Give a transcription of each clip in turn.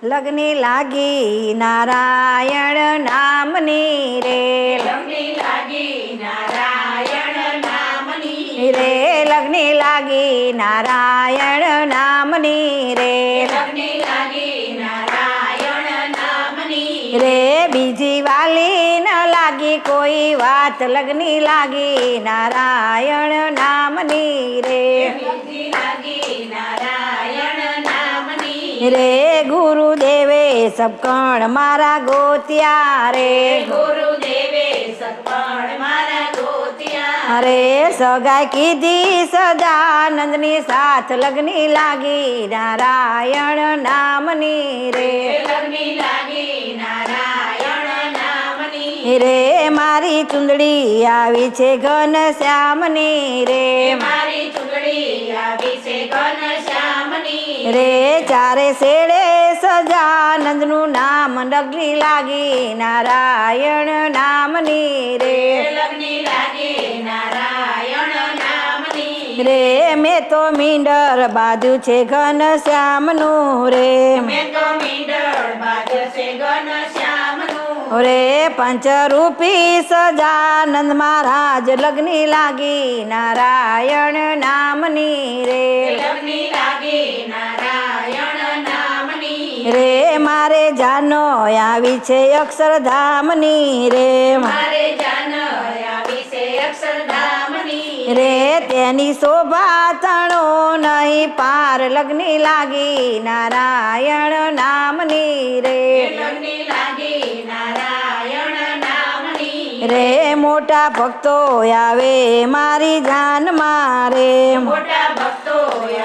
લગ્ની લાગી નારાયણ નામની રે, લગ્ની લાગી નારાયણ નામની રે લગ્ની લાગી નારાયણ નામની રે, લગ્ની લાગી નારાયણ નામની રે બીજી વાલી ન લાગી કોઈ વાત, લગ્ની લાગી નારાયણ નામની રે, બીજી લાગી નારાયણ નામની રે ગુરુદેવે સબકણ મારા ગોત્યા રે, ગુરુદેવે સગપણ મારા ગોત્યા અરે સગાઈ કીધી સદાનંદની સાથ, લગ્ની લાગી નારાયણ નામની રે, લગ્ની લાગી નારાયણ નામની રે મારી ચુંદડી આવી છે ઘન શ્યામની રે, મારી ચૂંટણી આવી છે ઘનશ્યામની રે ચારે શેડે સજાનંદનું નામ, લગ્ની લાગી નારાયણ નામની રે, લગ્ની લાગી નારાયણ નામની રે મેં તો મીંડર બાંધ્યું છે ઘન શ્યામનું રે, મેં તો મીંડળ બાંધશે ઘનશ્યામનું રે પંચરૂપી સજાનંદ મહારાજ, લગ્ની લાગી નારાયણ નામની રે, લગ્ની લાગી નારાયણ નામની રે મારે જાનો આવી છે અક્ષરધામની રે, મારે જાન આવી છે અક્ષરધામની રે તેની શોભા તણો નહીં પાર, લગ્ની લાગી નારાયણ નામની રે, લગ્ની લાગી નારાયણ નામની રે મોટા ભક્તો આવે મારી જાન મારે, મોટા ભક્તો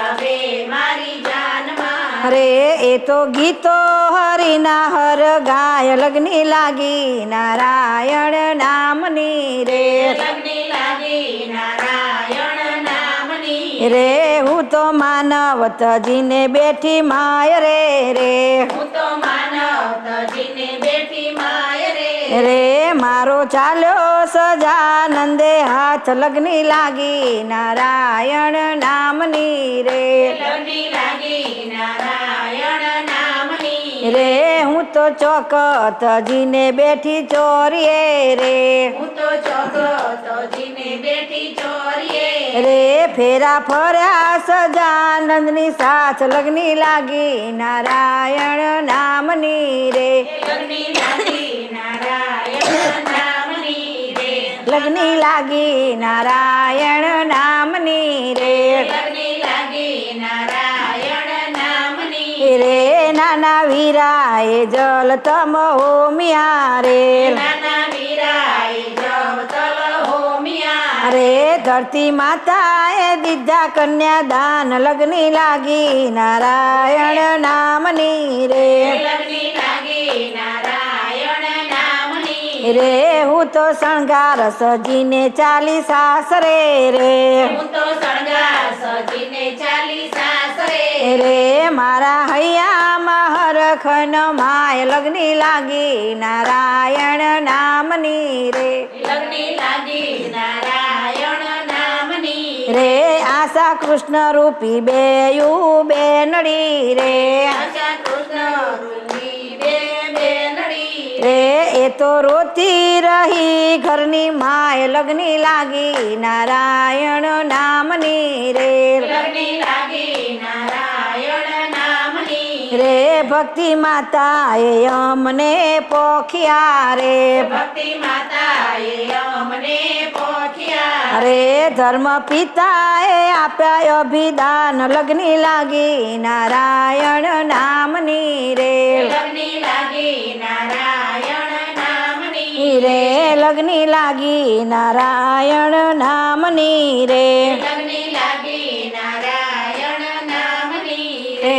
આવે મારી જાનમાં રે એ તો ગીતો હરિના હર ગાય, લગ્ની લાગી નારાયણ નામની રે, લગ્ની લાગી નારાયણ નામની રે હું તો માનવ તજીને બેઠી માય રે, રે હું તો માનવ તજીને બેઠી માય રે રે મારો ચાલ્યો સજાનંદે હાથ, લગ્ની લાગી નારાયણ નામની રે, લગ્ની લાગી નારાયણ નામની રે હું તો ચોકત જીને બેઠી ચોરીએ રે, હું તો ચોકો તજીને બેઠી ચોરીએ રે ફેરા ફર્યા સજાનંદની સાથ, લગ્ની લાગી નારાયણ નામની રે, લગ્ની લાગી નારાયણ નામની રે લગ્ની લાગી નારાયણ નામની રે, લગ્ની લાગી નારાયણ નામની રે નાના વીરાએ જલ તમ હોમિયા રે, નાના વીરાએ જવ તલ હોમિયા રે ધરતી માતાએ દીધા કન્યા દાન, લગ્ની લાગી નારાયણ નામની રે, લગ્ની લાગી નારાયણ નામની રે હું તો શણગાર સજીને ચાલી સાસરે રે, હું તો શણગાર સજીને ચાલી સાસરે રે મારા હૈયામાં હરખન માય, લગ્ની લાગી નારાયણ નામની રે, લગ્ની લાગી નારાયણ નામની રે આશા કૃષ્ણ રૂપી બેયુ બેનડી રે, આશા કૃષ્ણ રૂપી બે બેનડી રે એ તો રોતી રહી ઘરની માય, લગ્ની લાગી નારાયણ નામની રે, લગ્ની લાગી નારાયણ નામની રે ભક્તિ માતાએ અમને પોખ્યા રે, ભક્તિ માતાએ અમને પોખ્યા રે ધર્મ પિતાએ આપ્યા અભિદાન, લગ્ની લાગી નારાયણ નામની રે, લગ્ની લાગી નારાયણ નામની રે લગ્ની લાગી નારાયણ નામની રે, લગ્ની લાગી નારાયણ નામની રે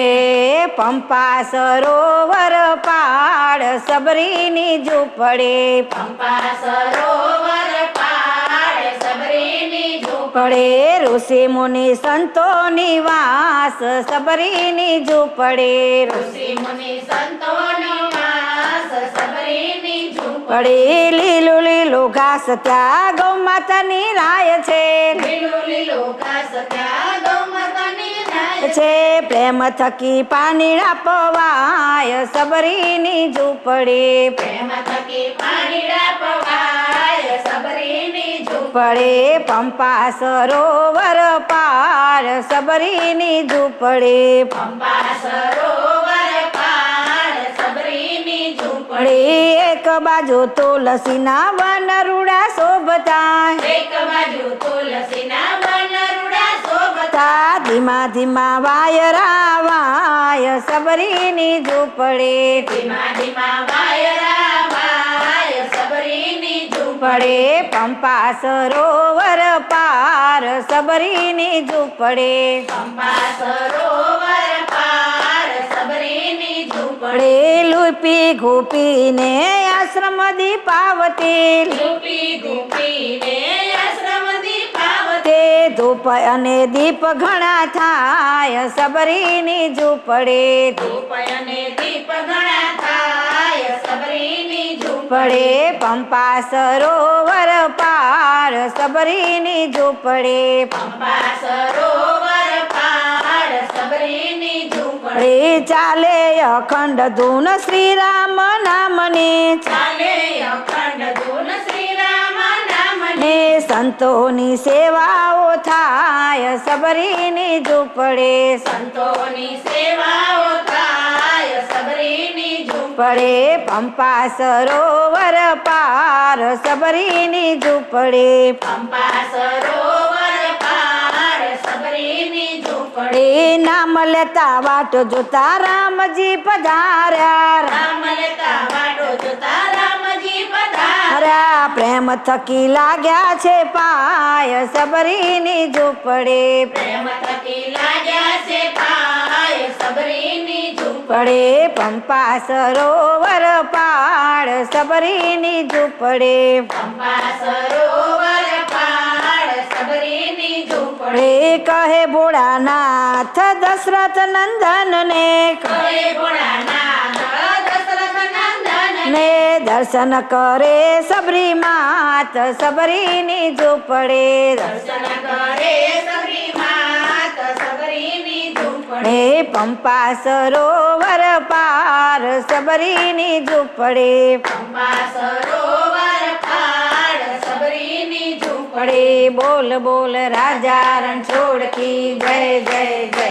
પંપા સરોવર પાડ સબરીની ઝૂંપડે, પંપા સરોવર પાડ સબરીની પડે ઋષિ મુનિ સંતો નિવાસ, સબરીની ઝૂંપડે ઋષિ મુનિ સંતોનો વાસ સબરીની પડે લીલું લીલું ઘાસ ત્યાં ગૌ માતાની રાય છે, લીલું લીલું ઘાસ ત્યાં ગૌ માતાની રાય છે પ્રેમ થકી પાણીડા પવાય સબરીની ઝૂંપડી પ્રેમ થકી પાણીડા પવાય સબરીની ઝૂંપડી પડે પંપા સરોવર પાર સબરીની ઝૂંપડી પંપા સરોવર પાર સબરીની ઝૂંપડી પડે એક બાજુ તુલસીના વનરુડા શોભતા એક બાજુ તુલસીના વનરુડા શોભતા તા ધીમા ધીમા વાયરા વાય સબરીની ઝૂંપડી ધીમા ધીમા વાયરા વાય સબરીની ઝૂંપડી પડે પંપા સરોવર પાર સબરીની ઝૂંપડી પંપા સરોવર પાર સબરીની ઝૂંપડી પડે લુપી ઘૂપીને આશ્રમ દીપાવતી ધૂપી ધૂપીને આશ્રમ દીપાવતી તે ધૂપ અને દીપ ઘણા થાય સબરીની ઝૂંપડી ધૂપ અને દીપ ઘણા થાય સબરીની ઝૂંપડી પડે પંપા સરોવર પાર સબરીની ઝૂંપડી પંપા સરોવર પાર સબરીની ઝૂંપડી પડે ચાલે અખંડ ધૂન શ્રીરામ નામની ચાલે અખંડ ધૂન શ્રી રામ નામની ને સંતોની સેવાઓ થાય સબરીની ઝૂંપડી સંતોની સેવાઓ થાય સબરીની ઝૂંપડી પડે પંપા સરોવર પાર સબરીની ઝૂંપડી પંપા સરોવર પાર સબરીની ઝૂંપડી એ નામ લેતા વાટ જોતા રામજી પધાર્યા રામ લેતા વાટો જોતા રામજી પધાર્યા હરા પ્રેમ થકી લાગ્યા છે પાય સબરીની ઝૂંપડી પ્રેમ થકી લાગ્યા છે પાય સબરીની ઝૂંપડી પડે પંપા સરોવર પાડ સબરીની ઝૂંપડી પંપા સરોવર પાર સબરીની ઝૂંપડી પડે કહે ભોળાનાથ દશરથ નંદન ને કહે ભોળાનાથ દશરથ નંદન ને દર્શન કરે સબરી માત સબરીની ઝૂંપડી દર્શન કરે સબરી માત સબરીની ઝૂંપડી ને પંપા સરોવર પાર સબરીની ઝૂંપડી પંપા સરોવર પાર સબરીની ઝૂંપડી પડે બોલ બોલ રાજા રણછોડ કી જય જય જય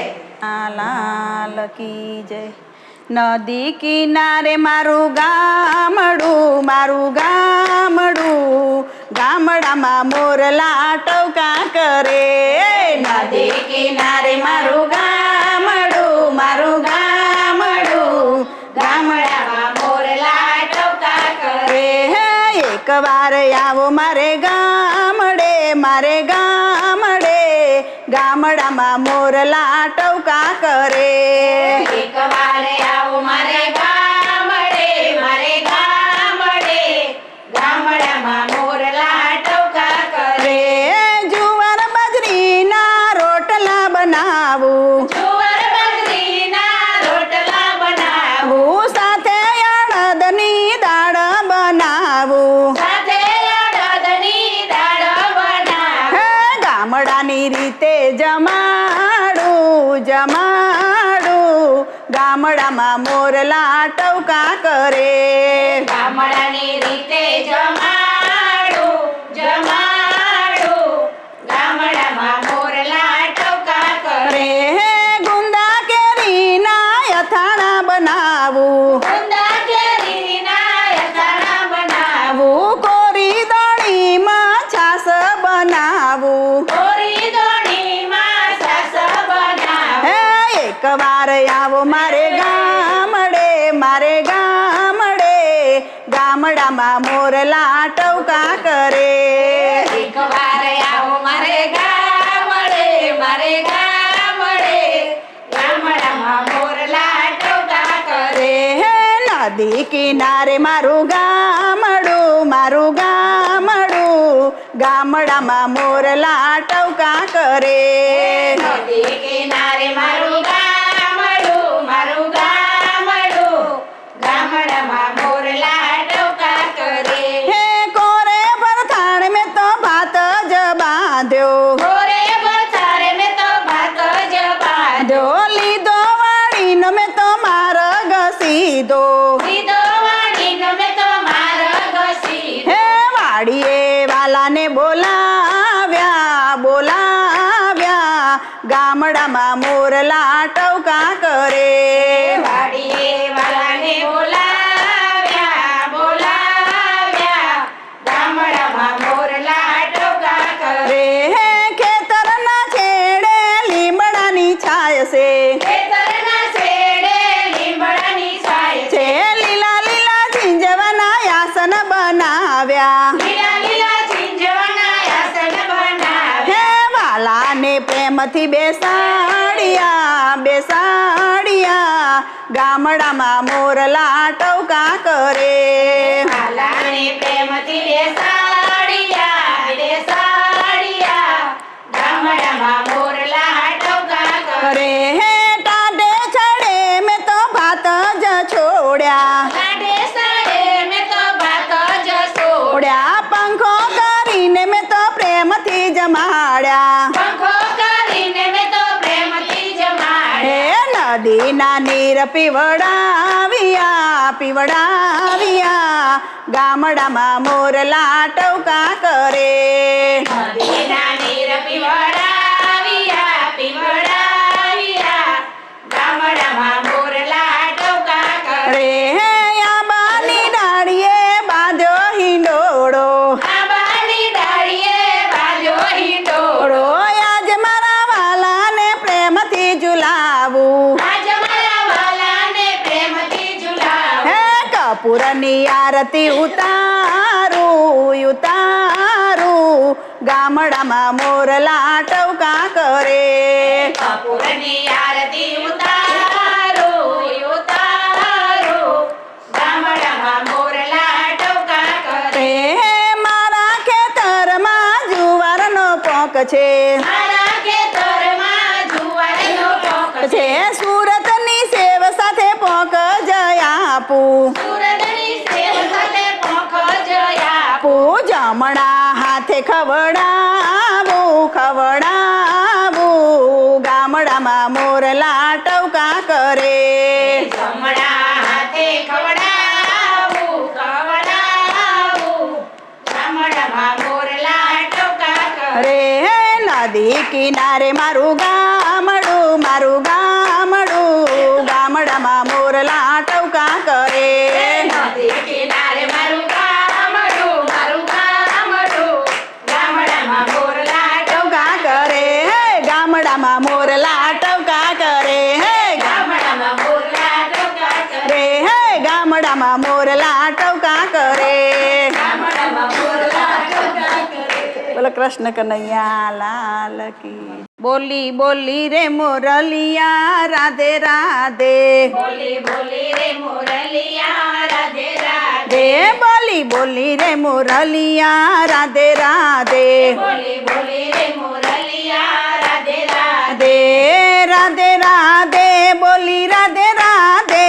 લાલ કી જય નદી કિનારે મારું ગામડું ગામડામાં મોરલા ટવકા કરે નદી કિનારે મારું ગામડું ગામડામાં મોરલા ટવકા કરે હે એક વાર આવો મારે ગામડે ગામડામાં મોરલા ટવકા કરે એક વાર આવો મારે ગામડે ગામડામાં મોરલા ટવકા કરે રે જુવાર બાજરીના રોટલા બનાવું જુવાર બાજરીના રોટલા બનાવું સાથે અડદની દાળ બનાવું સાથે અડદની દાળ બનાવું હે ગામડાની રીતે જમાડું ગામડામાં મોરલા ટવકા કરે ગામડાની રીતે જમાડું ગામડામાં મોરલા ટવકા કરે રે હે ગુંદા કેરીના અથાણા બનાવું ગુંદા કેરીના અથાણા બનાવું કોરી દણીમાં છાશ બનાવું કોરી દોણીમાં સાસ બનાવું હે એક વાર આવો મારે ગામડામાં મોરલા ટવકા કરે એક વાર આવો મારે ગામડામાં મોરલા ટવકા કરે રે હે નદી કિનારે મારું ગામડું ગામડામાં મોરલા ટવકા કરે નદી કિનારે મારું ગામડામાં મોરલા ટવકા કરે હે કોરે પરથાણ મેં તો ભાત જ બાંધ્યો ઘોરે બસારે મેં તો ભાત જ બાંધ્યો સીધો સીધો વાળીનો મેં તો માર્ગ સીધો. હે વાડીએ વાલાને બોલાવ્યા ગામડામાં મોરલા ટવકા કરે. વાડીએ વાલાને બોલાવ્યા ગામડામાં મોરલા ટોકા કરે. રે હે ખેતરના છેડે લીમડાની છાય છે ખેતરના છેડે લીમડાની છાય છે. છે લીલા લીલા ઝીંઝવાના આસન બનાવ્યા. લીલા લીલા ઝીંઝવાના આસન બનાવ્યા. હે વાલાને પ્રેમથી બેસાડ્યા ગામડામાં મોરલા ટવકા કરે. વાલાને પ્રેમથી બેસાડ્યા ગામડામાં મોરલા ટોકા કરે. કરે હે ટાઢે છડે મેં તો ભાત જ છોડ્યા. લાડે સાડે મેં તો ભાત જ છોડ્યા. છોડ્યા પંખો કરીને મેં તો પ્રેમથી જમાડ્યા. પંખો કરીને મેં તો પ્રેમથી જમાડ્યા. હે નદીના નીર પીવડાવ્યા ગામડામાં મોરલા ટવકા કરે. નદીના નીર પીવડાવ્યા ગામડામાં મોરલા ટોકા કરે. રે હે આંબાની ડાળીએ બાંધ્યો હિંડોળો. આંબાની ડાળીએ બાંધ્યો હિંડોળો. આજ મારા વાલાને પ્રેમથી ઝુલાવું. આજ મારા વાલાને પ્રેમથી ઝુલાવું. હે કપૂરની આરતી ઉતારું ગામડામાં મોરલા ટવકા કરે. કપૂરની આરતી ઉતારું ગામડામાં મોરલા ટોકા કરે. હે મારા ખેતરમાં જુવારનો પોક છે મારા ખેતરમાં જુવારનો પોક છે. છે સુરતની સેવ સાથે પોક જય આપું. સુરતની સેવ સાથે પોક જય આપું. જમણા હાથે ખવડાવું ગામડામાં મોરલા ટવકા કરે. જમણા હાથે ખવડાવું ગામડામાં મોરલા ટોકા કરે. રે નદી કિનારે મારું ગામડું ગામડામાં મોરલા ટવકા કરે. નદી કિનારે મારું ગામડું ગામડામાં મોરલા ટવકા કરે. ગામડામાં મોરલા ટવકા કરે. ગામડામાં મોરલા ટોકા કરે. રે ગામડામાં મોરલા ટવકા કરે. ગામડામાં મોરલા ટોકા કરે. બોલો કૃષ્ણ કનૈયા લાલ કી. બોલી બોલી રે મોરલિયા રાધે રાધે. બોલી બોલી રે મોરલિયા રાધે રાધે. દે બોલી બોલી રે મોરલિયા રાધે રાધે. બોલી બોલી રે મોરલિયા રાધે રાધે. દે રાધે રાધે બોલી રાધે રાધે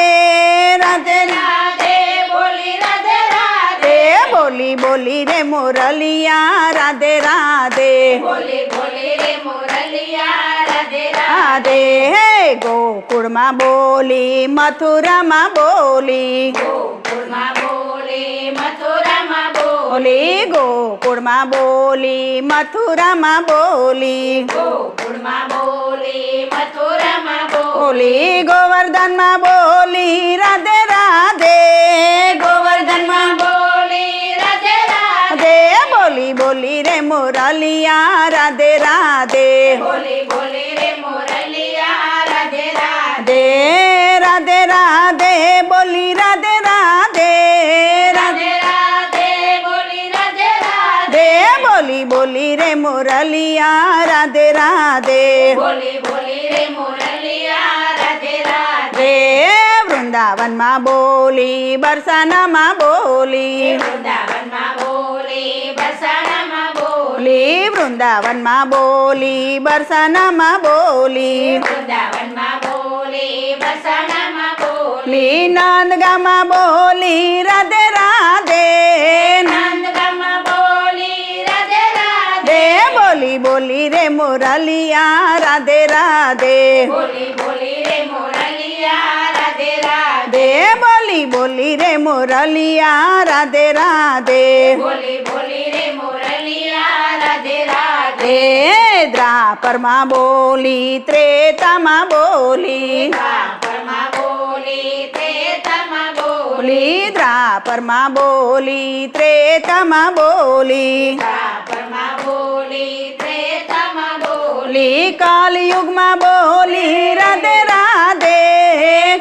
રાધે રાધે બોલી રાધે રાધે. દે બોલી બોલી રે મોરલિયા રાધે રાધે. બોલી બોલી રે મોરલિયા રાધે રાધે. રાધે ગોકુળમાં બોલી મથુરામાં બોલી. ગોકુળમાં બોલી મથુરામાં બોલી. બોલી ગોકુળમાં બોલી મથુરામાં બોલી. ગોકુળમાં બોલી મથુરામાં બોલી. બોલી ગોવર્ધનમાં બોલી રાધે રાધે. ગોવર્ધનમાં બોલી રાધે રાધે. રાધે બોલી બોલી રે મોરલિયા રાધે રાધે. બોલી બોલી રે મોરલિયા રાધે રાધે. દે રાધે રાધે બોલી રાધે રાધે રાધે રાધે બોલી રાધે રાધે. દે બોલી બોલી રે મોરલિયા રાધે રાધે. બોલી બોલી રે મોરલિયા રાધે રાધે. રે વૃંદાવનમાં બોલી બરસાનામાં બોલી. વૃંદાવનમાં બોલી બરસાનામાં બોલી. બોલી વૃંદાવનમાં બોલી બરસાનામાં બોલી. વૃંદાવનમાં બોલી બરસાનામાં બોલી. બોલી નંદગામાં બોલી રાધે રાધે. નંદગામમાં બોલી રાધે રાધે. દે બોલી બોલી રે મોરલિયા રાધે રાધે. બોલી બોલી રે મોરલિયા રાધે રાધે. રાધે બોલી બોલી રે મુરલિયા રાધે રાધે બોલી બોલી રે મોરલિયા રાધે રાધે દ્વાપરમાં બોલી ત્રેતામાં બોલી દ્વાપરમાં બોલી ત્રેતામાં બોલી દ્વાપરમાં બોલી ત્રેતામાં બોલી દ્વાપરમાં બોલી ત્રેતામાં બોલી કલયુગમાં બોલી રાધે રાધે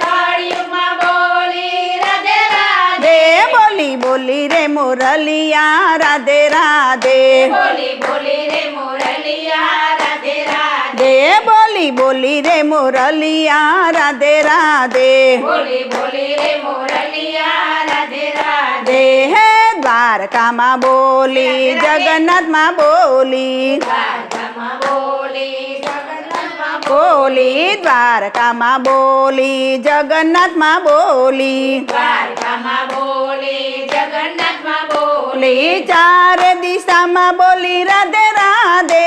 કળિયુગમાં બોલી રાધે રાધે બોલી બોલી રે મુરલિયા રાધે રાધે બોલી બોલી રે મોરલિયા રાધે રાધે બોલી બોલી રે મુરલિયા રાધે રાધે બોલી બોલી રે મોરલિયા રાધે રાધે હે દ્વારકામાં બોલી જગન્નાથમાં બોલી દ્વારકામાં બોલી જગન્નાથમાં બોલી દ્વારકામાં બોલી જગન્નાથમાં બોલી દ્વારકામાં બોલી જગન્નાથમાં બોલી ચાર દિશામાં બોલી રાધે રાધે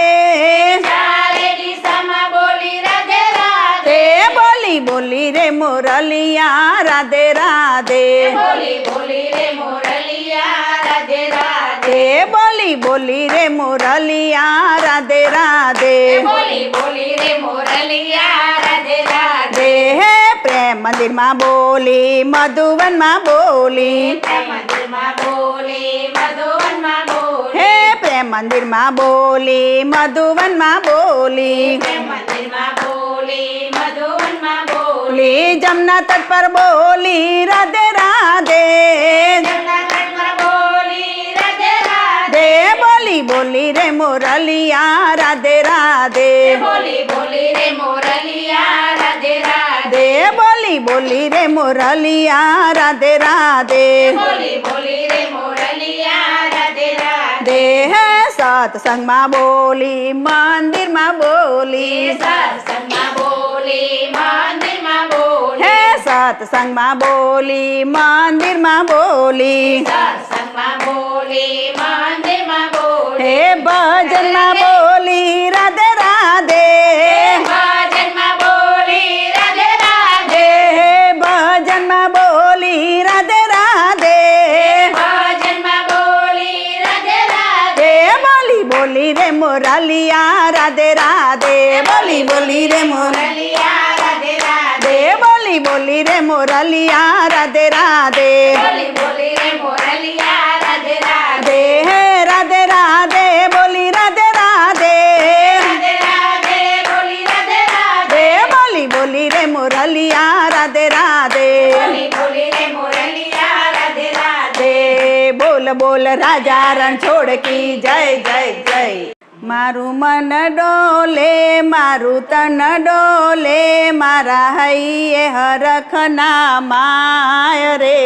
ચારે દિશામાં બોલી રાધે રાધે બોલી બોલી રે મુરલિયા રાધે રાધે બોલી બોલી રે મોરલિયા રાધે રાધે બોલી બોલી રે મુરલિયા રાધે રાધે બોલી બોલી રે મોરલિયા રાધે રાધે હે પ્રેમ મંદિરમાં બોલી મધુવનમાં બોલી મંદિરમાં બોલી મધુવનમાં બોલી હે પ્રેમ મંદિરમાં બોલી મધુવનમાં બોલી મંદિરમાં બોલી મધુવનમાં બોલી જમના તટ પર બોલી રાધે રાધે જગન્નાથમાં બોલી રાધે રાધે બોલી બોલી રે મુરલિયા રાધે રાધે બોલી બોલી રે મોરલિયા રાધે રાધે બોલી બોલી રે મુરલિયા રાધે રાધે બોલી બોલી રે મોરલિયા રાધે રાધે હે સત્સંગમાં બોલી મંદિરમાં બોલી સત્સંગમાં બોલી મંદિરમાં બોલી હે સત્સંગમાં બોલી મંદિરમાં બોલી સત્સંગમાં બોલી મંદિરમાં બોલી હે ભજનમાં બોલી રાધે રાધે ભજનમાં બોલી રાધે રાધે હે ભજનમાં બોલી રાધે રાધે ભજનમાં બોલી રાધે રાધે બોલી બોલી રે મુરલિયા રાધે રાધે બોલી બોલી રે મોરલિયા રાધે રાધે બોલી બોલી રે મુરલિયા રાધે રાધે બોલી બોલી રે મોરલિયા રાધે રાધે હે રાધે રાધે બોલી રાધે રાધે રાધે રાધે બોલી રાધે રાધે બોલી બોલી રે મુરલિયા રાધે રાધે બોલી બોલી રે મોરલિયા રાધે રાધે બોલ બોલ રાજા રણછોડ કી જય જય જય મારું મન ડોલે મારું તન ડોલે મારા હૈયે હરખના માય રે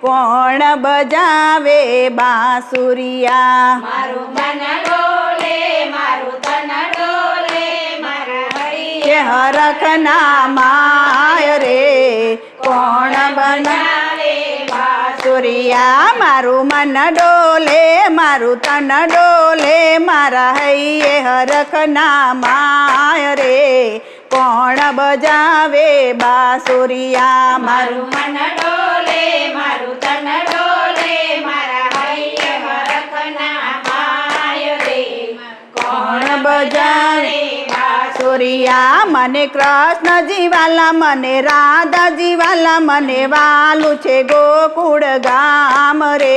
કોણ બજાવે બાંસુરિયા મારું મન ડોલે મારું તન ડોલે મારા હૈયે કે હરખના માય રે કોણ બનાવે બાંસુરિયા મારું મન ડોલે મારું તન ડોલે મારા હૈયે હરખના માય રે કોણ બજાવે બાંસુરિયા મારું મારું મન ડોલે મારું તન ડોલે મારા હૈયે હરખના માય રે કોણ બજાવે બાંસુરિયા મને કૃષ્ણજી વાલા મને રાધાજી વાલા મને વાલું છે ગોકુળ ગામ રે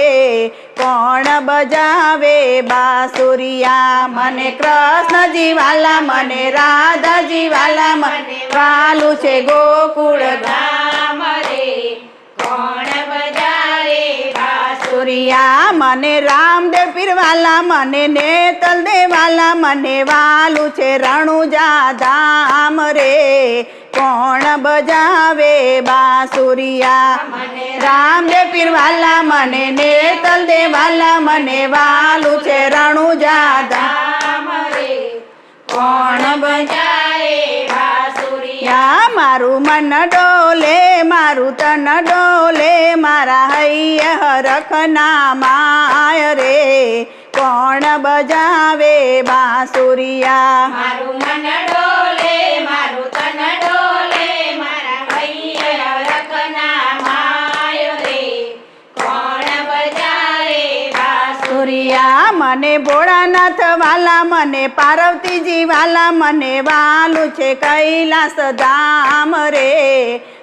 કોણ બજાવે બાંસુરિયા મને કૃષ્ણજી વાલા મને રાધાજી વાલા મને વાલું છે ગોકુળ ગામ ગામ રે કોણ બજાવે બાંસુરિયા મને રામદેવ પીરવાલા મને નેતલ દેવાલા મને વાલું છે રણુજા ધામ રે કોણ બજાવે બાંસુરિયા રામદેવ પીરવાલા મને નેતલ દેવાલા મને વાલું છે રણુજા ધામ ગામ રે કોણ બજાવે બાંસુરિયા મારું મન ડોલે મારું તન ડોલે મારા હૈયે હરખના માય રે કોણ બજાવે બાંસુરિયા મારું મન ડોલે મારું તન ડોલે મારા હૈયે હરખના મને ભોળાનાથ વાલા મને પાર્વતીજી વાલા મને વાલું છે કૈલાસ ધામ રે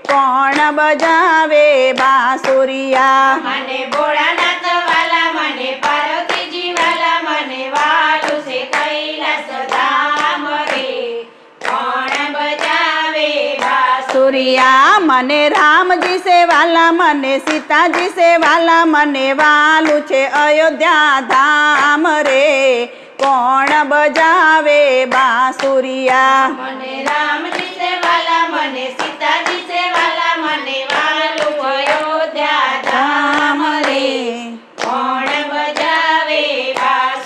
કોણ બજાવે બાંસુરિયા મને ભોળાનાથ વાલા મને પાર્વતીજી વાલા મને વાલું છે કૈલાસ ધામ રે કોણ બજાવે બાંસુરિયા મને રામજી સે વાલા મને સીતાજી સે વાલા મને વાલું છે અયોધ્યા ધામ રે કોણ બજાવે બાંસુરિયા મને રામજી સે વાલા મને સીતાજી સે વાલા મને વાલું અયોધ્યા ધામ રે કોણ બજાવે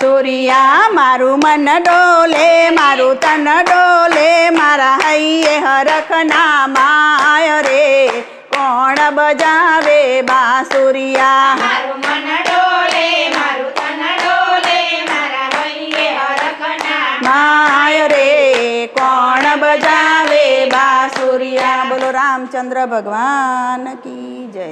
સૂર્યા મારું મન ડોલે મારું તન ડોલે મારા હૈયે હરખના માય રે કોણ બજાવે બાંસુરિયા મારું મન ડોલે મારું તન ડોલે મારા હૈયે હરખના માય રે કોણ બજાવે બાંસુરિયા બોલો રામચંદ્ર ભગવાન કી જય